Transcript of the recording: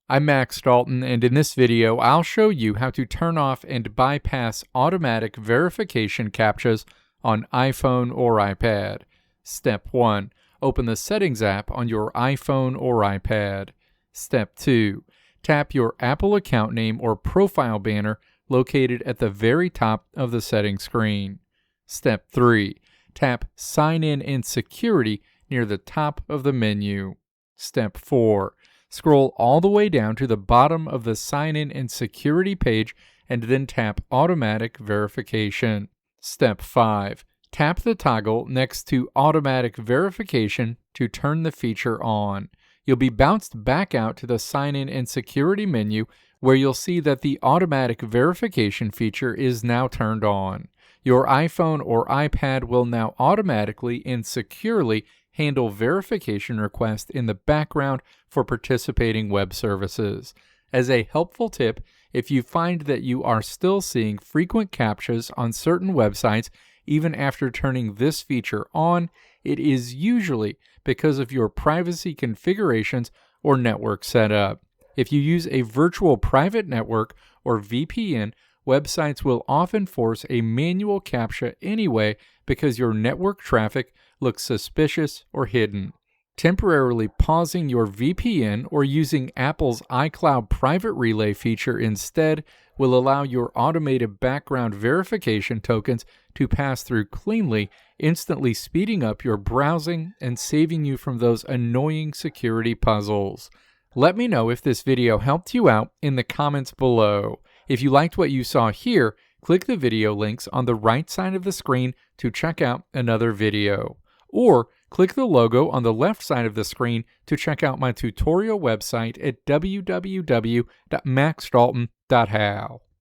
I'm Max Dalton, and in this video, I'll show you how to turn off and bypass automatic verification CAPTCHAs on iPhone or iPad. Step 1. Open the Settings app on your iPhone or iPad. Step 2. Tap your Apple account name or profile banner located at the very top of the settings screen. Step 3. Tap Sign In and Security near the top of the menu. Step 4. Scroll all the way down to the bottom of the Sign In and Security page and then tap Automatic Verification. Step 5. Tap the toggle next to Automatic Verification to turn the feature on. You'll be bounced back out to the Sign In and Security menu where you'll see that the Automatic Verification feature is now turned on. Your iPhone or iPad will now automatically and securely handle verification requests in the background for participating web services. As a helpful tip, if you find that you are still seeing frequent CAPTCHAs on certain websites even after turning this feature on, it is usually because of your privacy configurations or network setup. If you use a virtual private network or VPN, websites will often force a manual CAPTCHA anyway because your network traffic looks suspicious or hidden. Temporarily pausing your VPN or using Apple's iCloud Private Relay feature instead will allow your automated background verification tokens to pass through cleanly, instantly speeding up your browsing and saving you from those annoying security puzzles. Let me know if this video helped you out in the comments below. If you liked what you saw here, click the video links on the right side of the screen to check out another video. Or click the logo on the left side of the screen to check out my tutorial website at www.maxdalton.how.